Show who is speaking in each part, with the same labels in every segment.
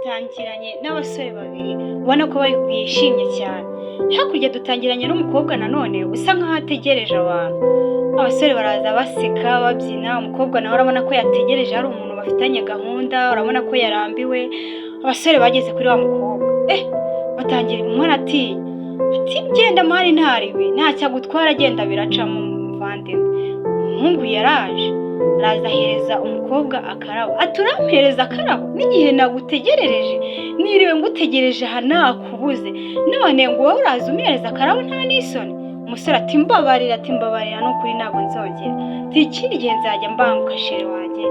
Speaker 1: dutangiranye n'abasore babiri ubona ko bishimye cyane. Hakurya dutangiranye n'umukobwa nanone usa nkaho ategereje abantu. Abasore baraza baseka babyina, umukobwa nawe urabona ko yategereje, hari umuntu bafitanye gahunda, urabona ko yarambiwe. Abasore bageze kuri wa mukobwa batangira umwana ati genda mari ntariwe, ntacyo agutwara, agenda biracamo muvandimwe. Umuhungu yaraje araza ahereza umukobwa akarabo, aturampereza akarabo n'igihe nagutegerereje, niriwe ngutegereje aha nakubuze, none ngo wowe uraza umereza akarabo nta n'isoni. Umusore ati mbabarira n'ukuri ntabwo nzongera, ikindi gihe nzajya mbanguka sheri wanjye.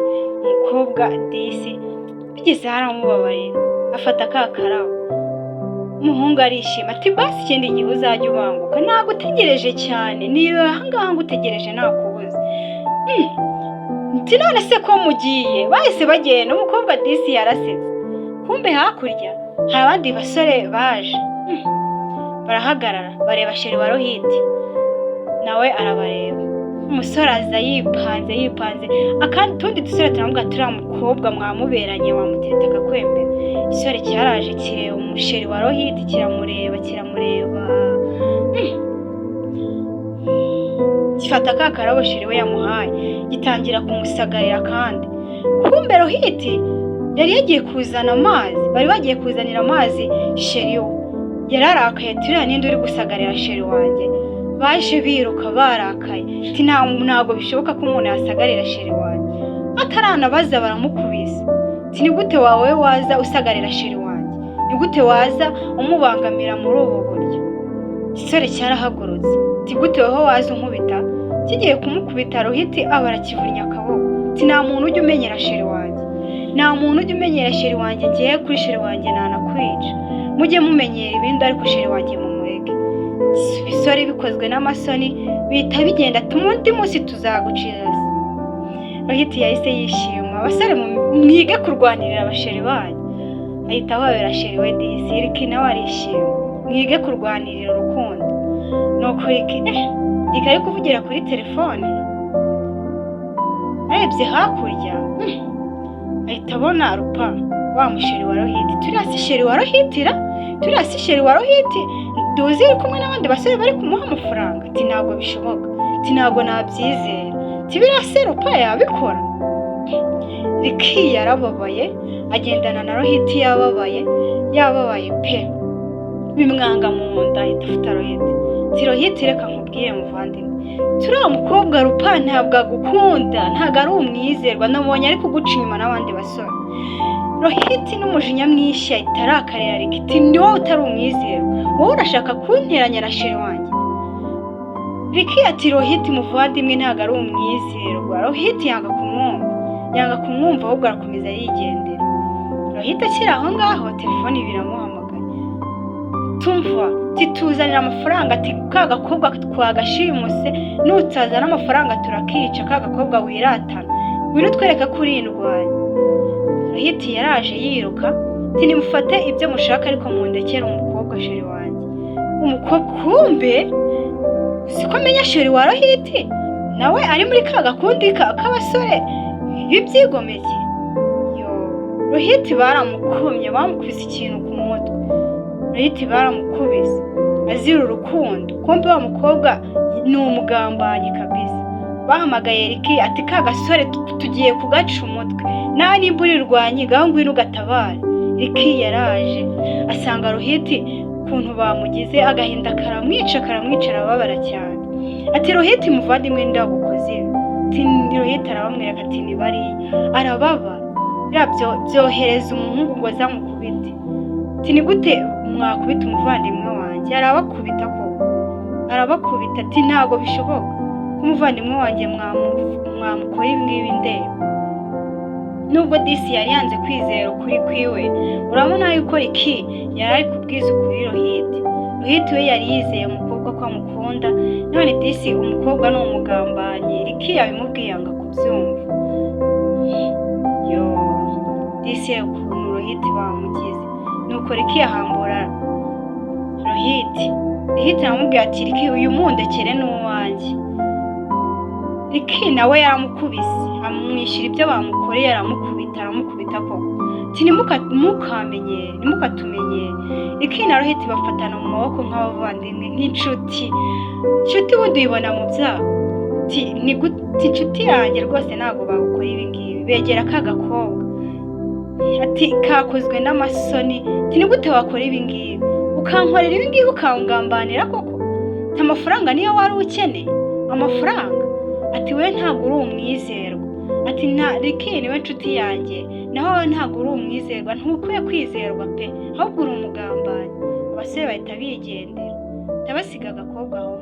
Speaker 1: Umukobwa disi bigeze haramubabarira afata ka karabo. Umuhungu arishima ati basi ikindi gihe uzajya ubanguka, nagutegereje cyane, niwe ahangaha ngutegereje nakubuze. None se ko mugiye? Bahise bagenda, umukobwa disi yarasetse. Kumbe hakurya hari abandi basore baje, barahagarara bareba sheri wa Rohiti, nawe arabareba. Umusore aza yipanze, akandi tundi dusore turavuga turiya mukobwa mwamuberanye wamutereta akakwemera. Igisore cyaraje kireba umusheri wa Rohiti, kiramureba gifata ka karabo sheri we yamuhaye, gitangira kumusagarira. Kandi kumbe Rohiti yari yagiye kuzana amazi, bari bagiye kuzanira amazi sheri we. Yararakaye, turiya ninde uri gusagarira sheri wanjye? Baje biruka barakaye, ati ntabwo bishoboka ko umuntu yasagarira sheri wanjye. Ataranabaza baramukubise, ati ni gute wawe waza usagarira sheri wanjye? Ni gute waza umubangamira muri ubu buryo? Igisore cyarahagurutse, ati gute wowe waza unkubita? Kigiye kumukubita Rohiti aba arakivunya akaboko, ati nta muntu ujya umenyera sheri wanjye, nta muntu ujya umenyera sheri wanjye, ngiye kuri sheri wanjye nanakwica. Mujye mumenyera ibindi ariko sheri wanjye mumureke. Ibisore bikozwe n'amasoni bihita bigenda, ati undi munsi tuzagucira. Rohiti yahise yishima, abasore mwige kurwanirira abasheri banyu. Ahita ahobera sheri we disi, Riki nawe arishima, mwige kurwanirira urukundo. Nuko Riki ari kuvugira kuri telefone, arebye hakurya ahita abona Rupa, wa musheri wa Rohiti. Turiya si sheri wa Rohiti ra? Turiya si sheri wa Rohiti? Duzi uri kumwe n'abandi basore bari kumuha amafaranga? Ati ntabwo bishoboka, ati ntabwo nabyizera, ati biriya se Rupa yabikora? Riki yarababaye, agendana na Rohiti yababaye pe, bimwanga mu nda. Ahita afata Rohiti, ati Rohiti reka nkubwire muvandimwe, turiya mukobwa Rupa ntabwo agukunda, ntabwo ari umwizerwa, namubonye ari kuguca inyuma n'abandi basore. Rohiti n'umujinya mwinshi ahita arakarira Riki, ati ni wowe utari umwizerwa, wowe urashaka kunteranya na sheri wanjye? Riki ati Rohiti muvandimwe ntabwo ari umwizerwa. Rohiti yanga kumwumva ahubwo arakomeza yigendera. Rohiti akiri aho ngaho telefoni biramuhamagaye, tumva tituzanira amafaranga, ati ka gakobwa twagashimuse, nutazana amafaranga turakica, ka gakobwa wiratana, wino twereka kuri indwanya. Rohiti yaraje yiruka, ati nimufate ibyo mushaka ariko mundekere umukobwa sheri wanjye. Umukobwa kumbe siko amenya sheri wa Rohiti nawe ari muri ka gakundi k'abasore b'ibyigomeke. Rohiti baramukomye, bamukubise ikintu ku mutwe. Rohiti baramukubise azira urukundo, kumbe wa mukobwa ni umugambanyi kabisa. Bahamagaye Riki, ati ka gasore tugiye kugaca umutwe, nawe nimba urirwanye gaho ngwino ugatabare. Riki yaraje asanga Rohiti ukuntu bamugize, agahinda karamwica arababara cyane. Ati Rohiti muvandimwe ndagukoze. Ati Rohiti arabamwereka, ati ni bariya, arababara. Byohereza umuhungu ngo azamukubite. Ati ni gute mwakubita umuvandimwe wanjye? Arabakubita koko, arabakubita. Ati ntabwo bishoboka ko umuvandimwe wanjye mwamukora ibingibi ndeba. Nubwo disi yari yanze kwizera ukuri kwiwe, urabona yuko Riki yari ari kubwiza ukuri Rohiti. Rohiti we yari yizeye umukobwa ko amukunda, none disi umukobwa ni umugambanyi. Riki yabimubwiye anga kubyumva. Disi ukuntu Rohiti bamugize. Nuko Riki yahambura Rohiti aramubwira ati Riki uyu mundekere n'uwanjye. Riki nawe yaramukubise, amwishyura ibyo bamukoreye, aramukubita koko. nimukatumenye. Riki na Rohit bafatana mu maboko nk'abavandimwe nk'inshuti ubundi uyibona mu byaha. Ni gute inshuti yanjye rwose ntabwo bagukora ibi ngibi, begera ka gakobwa kakozwe n'amasoni. Ni gute wakora ibi ngibi ukankorera ibi ngibi ukangambanira koko? Amafaranga niyo wari ukeneye, amafaranga. We ntabwo uri umwizerwa. Riki niwe nshuti yanjye, naho wowe ntabwo uri umwizerwa, ntukwiye kwizerwa pe, ahubwo uri umugambanyi. Abasore bahita bigendera, ndabasiga agakobwa aho.